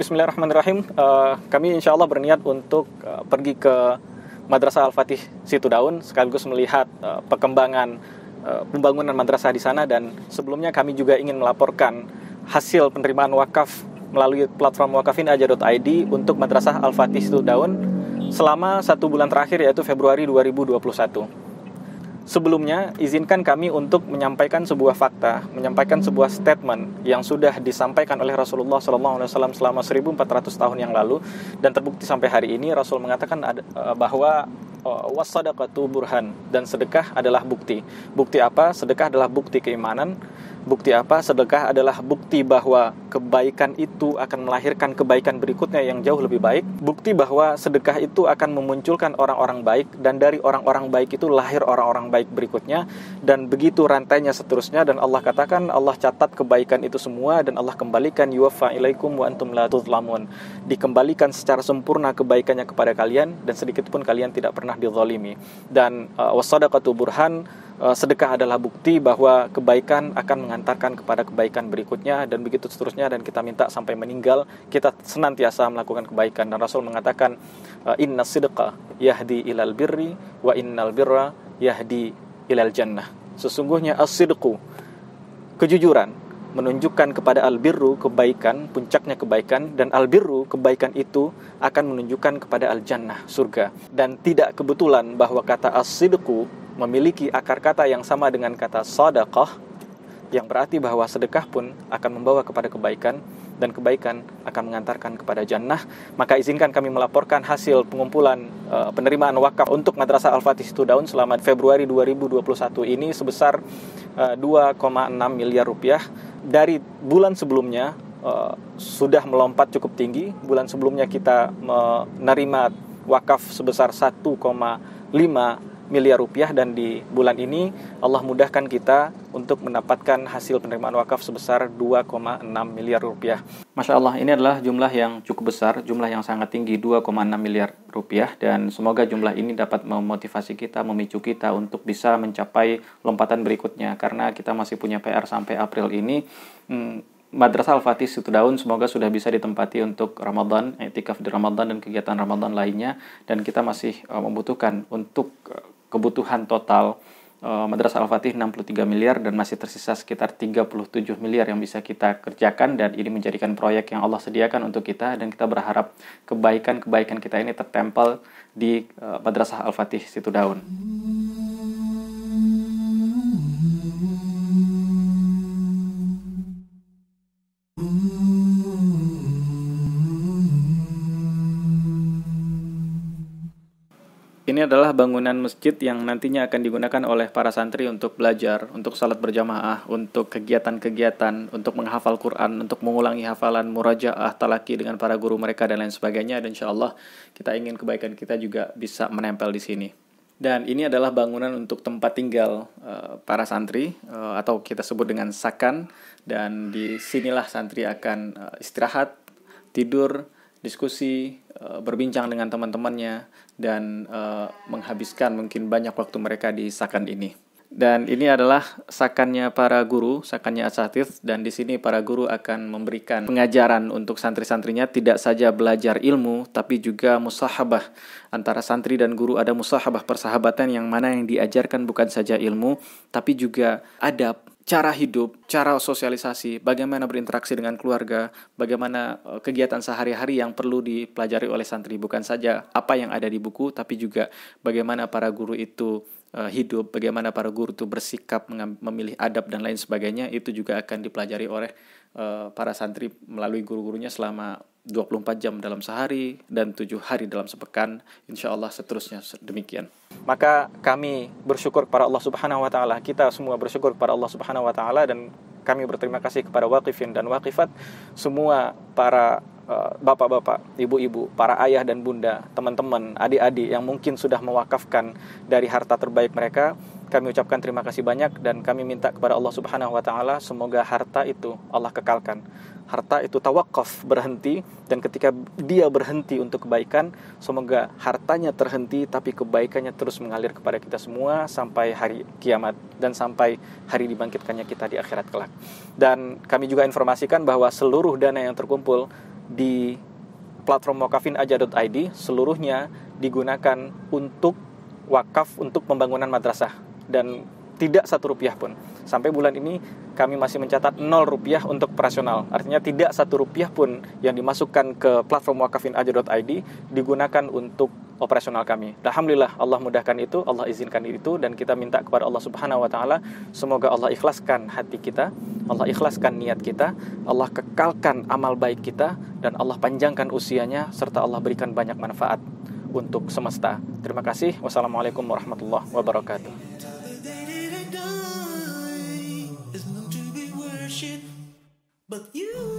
Bismillahirrahmanirrahim. Kami insya Allah berniat untuk pergi ke Madrasah Al-Fatih Situ Daun, sekaligus melihat perkembangan pembangunan madrasah di sana. Dan sebelumnya kami juga ingin melaporkan hasil penerimaan wakaf melalui platform wakafinAja.id untuk Madrasah Al-Fatih Situ Daun selama 1 bulan terakhir, yaitu Februari 2021. Sebelumnya, izinkan kami untuk menyampaikan sebuah fakta, menyampaikan sebuah statement yang sudah disampaikan oleh Rasulullah SAW selama 1400 tahun yang lalu, dan terbukti sampai hari ini. Rasul mengatakan bahwa wassadaqatu burhan, dan sedekah adalah bukti. Bukti apa? Sedekah adalah bukti keimanan. Bukti apa? Sedekah adalah bukti bahwa kebaikan itu akan melahirkan kebaikan berikutnya yang jauh lebih baik. Bukti bahwa sedekah itu akan memunculkan orang-orang baik, dan dari orang-orang baik itu lahir orang-orang baik berikutnya, dan begitu rantainya seterusnya. Dan Allah katakan, Allah catat kebaikan itu semua, dan Allah kembalikan yuwaffa ilaikum wa antum la tuzlamun. Dikembalikan secara sempurna kebaikannya kepada kalian, dan sedikit pun kalian tidak pernah dizalimi. Dan wassadaqatu burhan, sedekah adalah bukti bahwa kebaikan akan mengantarkan kepada kebaikan berikutnya, dan begitu seterusnya. Dan kita minta sampai meninggal kita senantiasa melakukan kebaikan. Dan Rasul mengatakan, inna sidqa yahdi ilal birri wa innal birra yahdi ilal jannah. Sesungguhnya as-sidqu, kejujuran, menunjukkan kepada al-birru, kebaikan, puncaknya kebaikan, dan al-birru, kebaikan itu akan menunjukkan kepada al-jannah, surga. Dan tidak kebetulan bahwa kata as-sidqu memiliki akar kata yang sama dengan kata sadaqah, yang berarti bahwa sedekah pun akan membawa kepada kebaikan, dan kebaikan akan mengantarkan kepada jannah. Maka izinkan kami melaporkan hasil pengumpulan penerimaan wakaf untuk Madrasah Al-Fatih Situ Daun selama Februari 2021 ini sebesar 2,6 miliar rupiah. Dari bulan sebelumnya sudah melompat cukup tinggi. Bulan sebelumnya kita menerima wakaf sebesar 1,5 miliar rupiah, dan di bulan ini Allah mudahkan kita untuk mendapatkan hasil penerimaan wakaf sebesar 2,6 miliar rupiah. Masya Allah, ini adalah jumlah yang cukup besar, jumlah yang sangat tinggi, 2,6 miliar rupiah, dan semoga jumlah ini dapat memotivasi kita, memicu kita untuk bisa mencapai lompatan berikutnya, karena kita masih punya PR sampai April ini. Madrasah Al-Fatih Situ Daun semoga sudah bisa ditempati untuk Ramadan, i'tikaf di Ramadan dan kegiatan Ramadan lainnya, dan kita masih membutuhkan untuk kebutuhan total Madrasah Al-Fatih 63 miliar, dan masih tersisa sekitar 37 miliar yang bisa kita kerjakan, dan ini menjadikan proyek yang Allah sediakan untuk kita, dan kita berharap kebaikan-kebaikan kita ini tertempel di Madrasah Al-Fatih Situ Daun. Ini adalah bangunan masjid yang nantinya akan digunakan oleh para santri untuk belajar, untuk salat berjamaah, untuk kegiatan-kegiatan, untuk menghafal Quran, untuk mengulangi hafalan, murajaah, talaki dengan para guru mereka, dan lain sebagainya. Dan insya Allah kita ingin kebaikan kita juga bisa menempel di sini. Dan ini adalah bangunan untuk tempat tinggal para santri, atau kita sebut dengan sakan. Dan di sinilah santri akan istirahat, tidur, diskusi, berbincang dengan teman-temannya, dan menghabiskan mungkin banyak waktu mereka di sakan ini. Dan ini adalah sakannya para guru, sakannya asatidz, dan di sini para guru akan memberikan pengajaran untuk santri-santrinya, tidak saja belajar ilmu, tapi juga musahabah antara santri dan guru. Ada musahabah, persahabatan, yang mana yang diajarkan bukan saja ilmu, tapi juga adab, cara hidup, cara sosialisasi, bagaimana berinteraksi dengan keluarga, bagaimana kegiatan sehari-hari yang perlu dipelajari oleh santri. Bukan saja apa yang ada di buku, tapi juga bagaimana para guru itu hidup, bagaimana para guru itu bersikap, memilih adab, dan lain sebagainya. Itu juga akan dipelajari oleh para santri melalui guru-gurunya selama 24 jam dalam sehari, dan 7 hari dalam sepekan, insya Allah seterusnya demikian. Maka kami bersyukur kepada Allah Subhanahu wa Ta'ala, kita semua bersyukur kepada Allah Subhanahu wa Ta'ala, dan kami berterima kasih kepada waqifin dan waqifat, semua para bapak-bapak, ibu-ibu, para ayah dan bunda, teman-teman, adik-adik yang mungkin sudah mewakafkan dari harta terbaik mereka. Kami ucapkan terima kasih banyak, dan kami minta kepada Allah Subhanahu wa Ta'ala, semoga harta itu Allah kekalkan. Harta itu tawakaf, berhenti, dan ketika dia berhenti untuk kebaikan, semoga hartanya terhenti, tapi kebaikannya terus mengalir kepada kita semua sampai hari kiamat, dan sampai hari dibangkitkannya kita di akhirat kelak. Dan kami juga informasikan bahwa seluruh dana yang terkumpul di platform wakafinajah.id seluruhnya digunakan untuk wakaf untuk pembangunan madrasah, dan tidak 1 rupiah pun. Sampai bulan ini kami masih mencatat 0 rupiah untuk operasional. Artinya tidak 1 rupiah pun yang dimasukkan ke platform wakafinajah.id digunakan untuk operasional kami. Alhamdulillah, Allah mudahkan itu, Allah izinkan itu, dan kita minta kepada Allah Subhanahu wa taala semoga Allah ikhlaskan hati kita, Allah ikhlaskan niat kita, Allah kekalkan amal baik kita, dan Allah panjangkan usianya, serta Allah berikan banyak manfaat untuk semesta. Terima kasih. Wassalamualaikum warahmatullahi wabarakatuh. But you